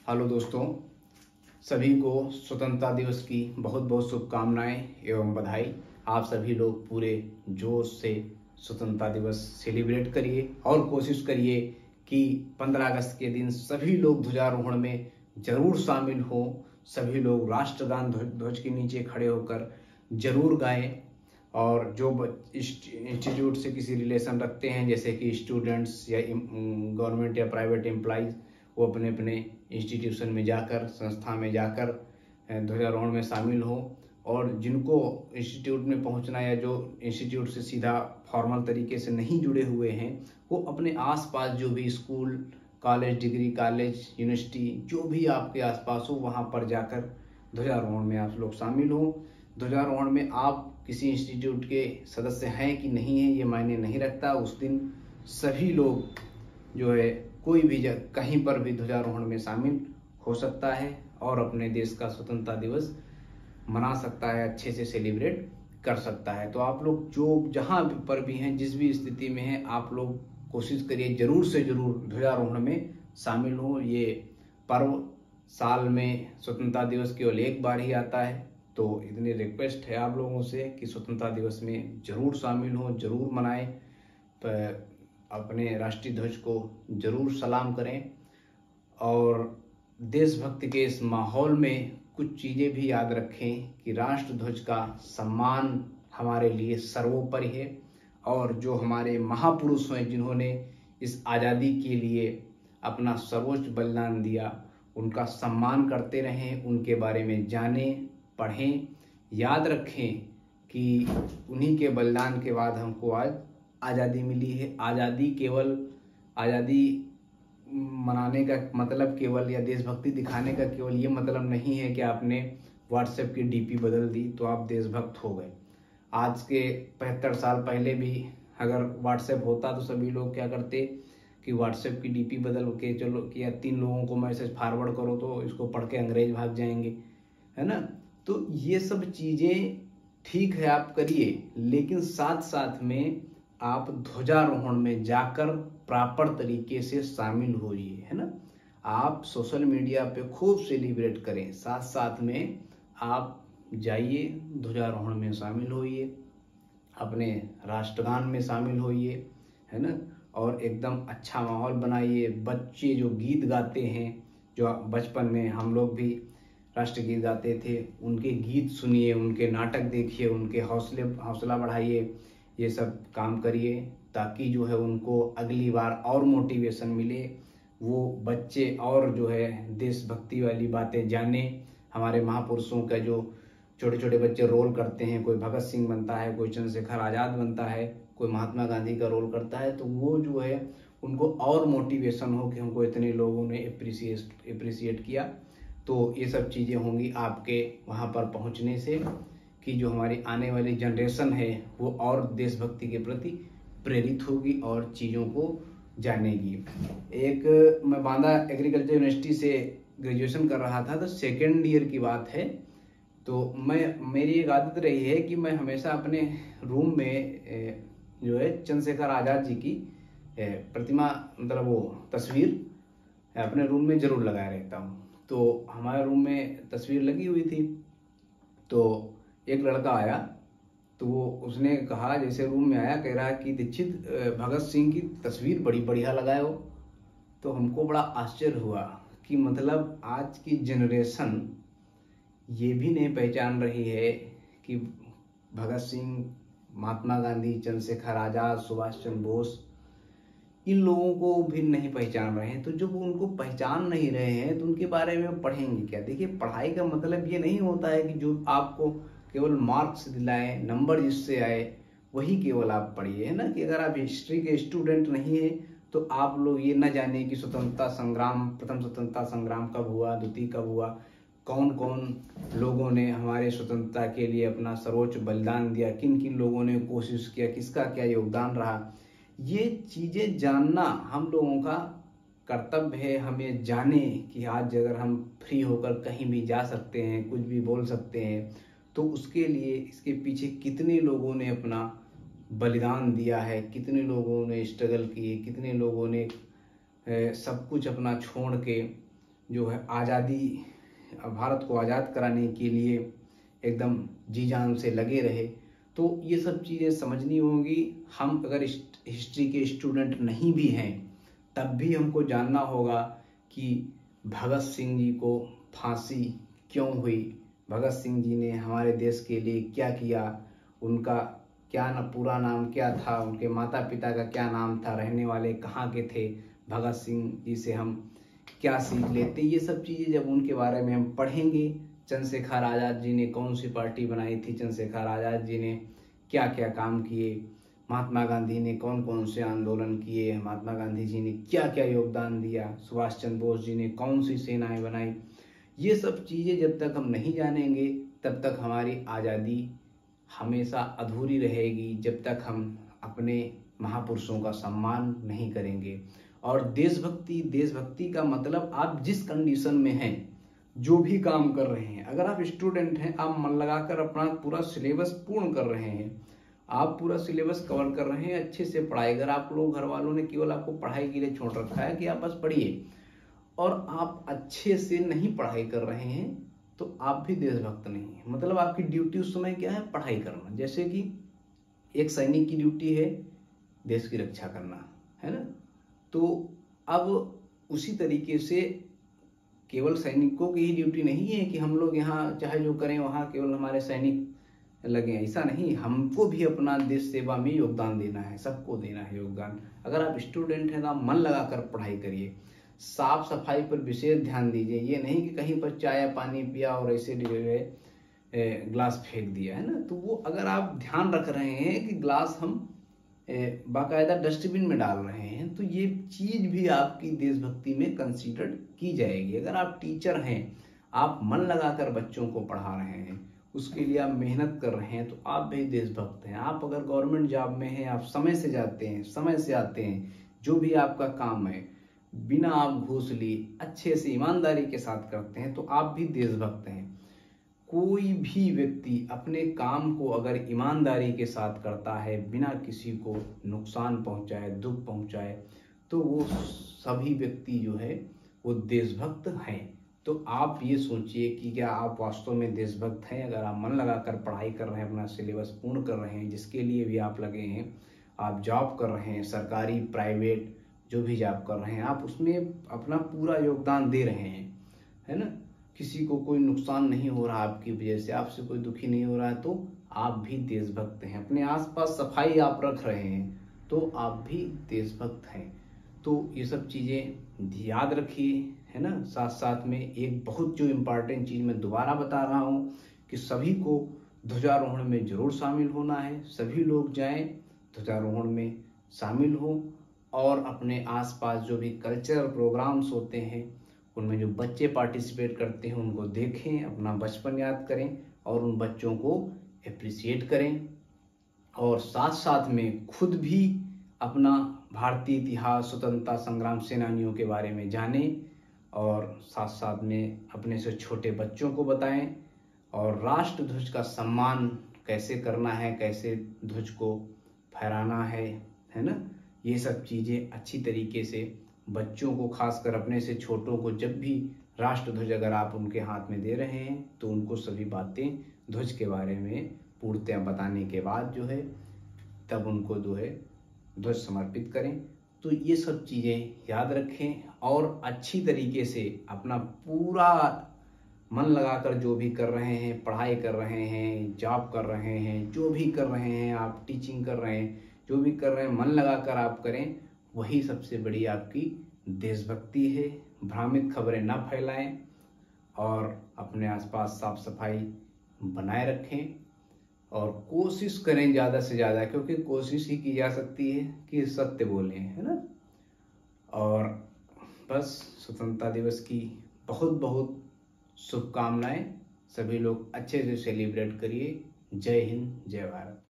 Hello दोस्तों, सभी को स्वतंत्रता दिवस की बहुत बहुत शुभकामनाएं एवं बधाई। आप सभी लोग पूरे जोश से स्वतंत्रता दिवस सेलिब्रेट करिए और कोशिश करिए कि 15 अगस्त के दिन सभी लोग ध्वजारोहण में जरूर शामिल हों। सभी लोग राष्ट्रगान ध्वज के नीचे खड़े होकर जरूर गाएं। और जो इंस्टीट्यूट से किसी रिलेशन रखते हैं, जैसे कि स्टूडेंट्स या गवर्नमेंट या प्राइवेट एम्प्लॉइज, वो अपने अपने इंस्टीट्यूशन में जाकर, संस्था में जाकर ध्वजारोहण में शामिल हो। और जिनको इंस्टीट्यूट में पहुंचना या जो इंस्टीट्यूट से सीधा फॉर्मल तरीके से नहीं जुड़े हुए हैं, वो अपने आसपास जो भी school, college, degree college, university जो भी आपके आसपास हो, वहाँ पर जाकर ध्वजारोहण में आप लोग शामिल हो। ध्वजारोहण में आप किसी इंस्टीट्यूट के सदस्य हैं कि नहीं हैं ये मायने नहीं रखता। उस दिन सभी लोग जो है कोई भी कहीं पर भी ध्वजारोहण में शामिल हो सकता है और अपने देश का स्वतंत्रता दिवस मना सकता है, अच्छे से सेलिब्रेट कर सकता है। तो आप लोग जो जहाँ पर भी हैं, जिस भी स्थिति में हैं, आप लोग कोशिश करिए जरूर से जरूर ध्वजारोहण में शामिल हो। ये पर्व साल में स्वतंत्रता दिवस केवल एक बार ही आता है, तो इतनी रिक्वेस्ट है आप लोगों से कि स्वतंत्रता दिवस में जरूर शामिल हो, जरूर मनाएं, अपने राष्ट्रीय ध्वज को जरूर सलाम करें। और देशभक्ति के इस माहौल में कुछ चीज़ें भी याद रखें कि राष्ट्र ध्वज का सम्मान हमारे लिए सर्वोपरि है। और जो हमारे महापुरुष हैं, जिन्होंने इस आज़ादी के लिए अपना सर्वोच्च बलिदान दिया, उनका सम्मान करते रहें, उनके बारे में जानें, पढ़ें, याद रखें कि उन्हीं के बलिदान के बाद हमको आज आज़ादी मिली है। आज़ादी मनाने का मतलब केवल, या देशभक्ति दिखाने का केवल ये मतलब नहीं है कि आपने व्हाट्सएप की डीपी बदल दी तो आप देशभक्त हो गए। आज के 75 साल पहले भी अगर व्हाट्सएप होता तो सभी लोग क्या करते कि व्हाट्सएप की डीपी बदल के, चलो कि या 3 लोगों को मैसेज फॉरवर्ड करो तो इसको पढ़ के अंग्रेज भाग जाएंगे, है ना। तो ये सब चीज़ें ठीक है, आप करिए, लेकिन साथ साथ में आप ध्वजारोहण में जाकर प्रॉपर तरीके से शामिल होइए, है ना। आप सोशल मीडिया पे खूब सेलिब्रेट करें, साथ साथ में आप जाइए ध्वजारोहण में शामिल होइए, अपने राष्ट्रगान में शामिल होइए, है ना। और एकदम अच्छा माहौल बनाइए। बच्चे जो गीत गाते हैं, जो बचपन में हम लोग भी राष्ट्रीय गीत गाते थे, उनके गीत सुनिए, उनके नाटक देखिए, उनके हौसला बढ़ाइए। ये सब काम करिए ताकि जो है उनको अगली बार और मोटिवेशन मिले, वो बच्चे और जो है देशभक्ति वाली बातें जाने। हमारे महापुरुषों का जो छोटे छोटे बच्चे रोल करते हैं, कोई भगत सिंह बनता है, कोई चंद्रशेखर आज़ाद बनता है, कोई महात्मा गांधी का रोल करता है, तो वो जो है उनको और मोटिवेशन हो कि हमको इतने लोगों ने अप्रिसिएट किया। तो ये सब चीज़ें होंगी आपके वहाँ पर पहुँचने से कि जो हमारी आने वाली जनरेशन है वो और देशभक्ति के प्रति प्रेरित होगी और चीज़ों को जानेगी। मैं बांदा एग्रीकल्चर यूनिवर्सिटी से ग्रेजुएशन कर रहा था, तो सेकेंड ईयर की बात है। तो मेरी एक आदत रही है कि मैं हमेशा अपने रूम में जो है चंद्रशेखर आज़ाद जी की प्रतिमा, मतलब वो तस्वीर अपने रूम में जरूर लगाए रहता हूँ। तो हमारे रूम में तस्वीर लगी हुई थी, तो एक लड़का आया, तो वो उसने कहा, जैसे रूम में आया, कह रहा कि दीक्षित भगत सिंह की तस्वीर बड़ी बढ़िया लगाए हो। तो हमको बड़ा आश्चर्य हुआ कि मतलब आज की जनरेशन ये भी नहीं पहचान रही है कि भगत सिंह, महात्मा गांधी, चंद्रशेखर आज़ाद, सुभाष चंद्र बोस, इन लोगों को भी नहीं पहचान रहे हैं। तो जब उनको पहचान नहीं रहे हैं तो उनके बारे में पढ़ेंगे क्या। देखिए, पढ़ाई का मतलब ये नहीं होता है कि जो आपको केवल मार्क्स दिलाए, नंबर जिससे आए वही केवल आप पढ़िए, है ना। कि अगर आप हिस्ट्री के स्टूडेंट नहीं है तो आप लोग ये ना जाने कि स्वतंत्रता संग्राम, प्रथम स्वतंत्रता संग्राम कब हुआ, द्वितीय कब हुआ, कौन कौन लोगों ने हमारे स्वतंत्रता के लिए अपना सर्वोच्च बलिदान दिया, किन किन लोगों ने कोशिश किया, किसका क्या योगदान रहा। ये चीज़ें जानना हम लोगों का कर्तव्य है। हमें जाने कि आज अगर हम फ्री होकर कहीं भी जा सकते हैं, कुछ भी बोल सकते हैं, तो उसके लिए इसके पीछे कितने लोगों ने अपना बलिदान दिया है, कितने लोगों ने स्ट्रगल किए, कितने लोगों ने सब कुछ अपना छोड़ के जो है आज़ादी, भारत को आज़ाद कराने के लिए एकदम जी जान से लगे रहे। तो ये सब चीज़ें समझनी होंगी। हम अगर हिस्ट्री के स्टूडेंट नहीं भी हैं तब भी हमको जानना होगा कि भगत सिंह जी को फांसी क्यों हुई, भगत सिंह जी ने हमारे देश के लिए क्या किया, उनका क्या पूरा नाम क्या था, उनके माता पिता का क्या नाम था, रहने वाले कहाँ के थे, भगत सिंह जी से हम क्या सीख लेते। ये सब चीज़ें जब उनके बारे में हम पढ़ेंगे, चंद्रशेखर आज़ाद जी ने कौन सी पार्टी बनाई थी, चंद्रशेखर आज़ाद जी ने क्या क्या काम किए, महात्मा गांधी ने कौन कौन से आंदोलन किए, महात्मा गांधी जी ने क्या क्या योगदान दिया, सुभाष चंद्र बोस जी ने कौन सी सेनाएं बनाई, ये सब चीज़ें जब तक हम नहीं जानेंगे तब तक हमारी आज़ादी हमेशा अधूरी रहेगी, जब तक हम अपने महापुरुषों का सम्मान नहीं करेंगे। और देशभक्ति का मतलब आप जिस कंडीशन में हैं, जो भी काम कर रहे हैं, अगर आप स्टूडेंट हैं, आप मन लगाकर अपना पूरा सिलेबस पूर्ण कर रहे हैं, आप पूरा सिलेबस कवर कर रहे हैं, अच्छे से पढ़ाई, अगर आप लोग घर वालों ने केवल आपको पढ़ाई के लिए छोड़ रखा है कि आप बस पढ़िए और आप अच्छे से नहीं पढ़ाई कर रहे हैं तो आप भी देशभक्त नहीं है। मतलब आपकी ड्यूटी उस समय क्या है, पढ़ाई करना। जैसे कि एक सैनिक की ड्यूटी है देश की रक्षा करना, है ना। तो अब उसी तरीके से केवल सैनिकों की ही ड्यूटी नहीं है कि हम लोग यहाँ चाहे जो करें वहाँ केवल हमारे सैनिक लगे, ऐसा नहीं, हमको भी अपना देश सेवा में योगदान देना है, सबको देना है योगदान। अगर आप स्टूडेंट हैं तो आप मन लगाकर पढ़ाई करिए, साफ सफाई पर विशेष ध्यान दीजिए। ये नहीं कि कहीं पर चाय पानी पिया और ऐसे ग्लास फेंक दिया, है ना। तो वो अगर आप ध्यान रख रहे हैं कि ग्लास हम बाकायदा डस्टबिन में डाल रहे हैं तो ये चीज भी आपकी देशभक्ति में कंसीडर्ड की जाएगी। अगर आप टीचर हैं, आप मन लगाकर बच्चों को पढ़ा रहे हैं, उसके लिए आप मेहनत कर रहे हैं तो आप भी देशभक्त हैं। आप अगर गवर्नमेंट जॉब में हैं, आप समय से जाते हैं, समय से आते हैं, जो भी आपका काम है बिना आप घूस लिए अच्छे से ईमानदारी के साथ करते हैं तो आप भी देशभक्त हैं। कोई भी व्यक्ति अपने काम को अगर ईमानदारी के साथ करता है, बिना किसी को नुकसान पहुंचाए, दुख पहुंचाए, तो वो सभी व्यक्ति जो है वो देशभक्त हैं। तो आप ये सोचिए कि क्या आप वास्तव में देशभक्त हैं। अगर आप मन लगाकर पढ़ाई कर रहे हैं, अपना सिलेबस पूर्ण कर रहे हैं, जिसके लिए भी आप लगे हैं, आप जॉब कर रहे हैं, सरकारी प्राइवेट जो भी जॉब कर रहे हैं, आप उसमें अपना पूरा योगदान दे रहे हैं, है ना। किसी को कोई नुकसान नहीं हो रहा आपकी वजह से, आपसे कोई दुखी नहीं हो रहा है, तो आप भी देशभक्त हैं। अपने आसपास सफाई आप रख रहे हैं तो आप भी देशभक्त हैं। तो ये सब चीज़ें याद रखिए, है ना। साथ साथ में एक बहुत जो इम्पोर्टेंट चीज़ मैं दोबारा बता रहा हूँ कि सभी को ध्वजारोहण में जरूर शामिल होना है। सभी लोग जाएं, ध्वजारोहण में शामिल हों और अपने आसपास जो भी कल्चरल प्रोग्राम्स होते हैं उनमें जो बच्चे पार्टिसिपेट करते हैं उनको देखें, अपना बचपन याद करें और उन बच्चों को अप्रिसिएट करें। और साथ साथ में खुद भी अपना भारतीय इतिहास, स्वतंत्रता संग्राम सेनानियों के बारे में जानें और साथ साथ में अपने से छोटे बच्चों को बताएं। और राष्ट्र ध्वज का सम्मान कैसे करना है, कैसे ध्वज को फहराना है ना। ये सब चीज़ें अच्छी तरीके से बच्चों को, खासकर अपने से छोटों को, जब भी राष्ट्र ध्वज अगर आप उनके हाथ में दे रहे हैं तो उनको सभी बातें ध्वज के बारे में पूर्णतया बताने के बाद जो है तब उनको जो है ध्वज समर्पित करें। तो ये सब चीज़ें याद रखें और अच्छी तरीके से अपना पूरा मन लगाकर जो भी कर रहे हैं, पढ़ाई कर रहे हैं, जॉब कर रहे हैं, जो भी कर रहे हैं, आप टीचिंग कर रहे हैं, जो भी कर रहे हैं, मन लगाकर आप करें, वही सबसे बड़ी आपकी देशभक्ति है। भ्रामित खबरें ना फैलाएं और अपने आसपास साफ सफाई बनाए रखें और कोशिश करें ज़्यादा से ज़्यादा, क्योंकि कोशिश ही की जा सकती है कि सत्य बोलें, है ना। और बस स्वतंत्रता दिवस की बहुत बहुत शुभकामनाएं। सभी लोग अच्छे से सेलिब्रेट करिए। जय हिंद, जय भारत।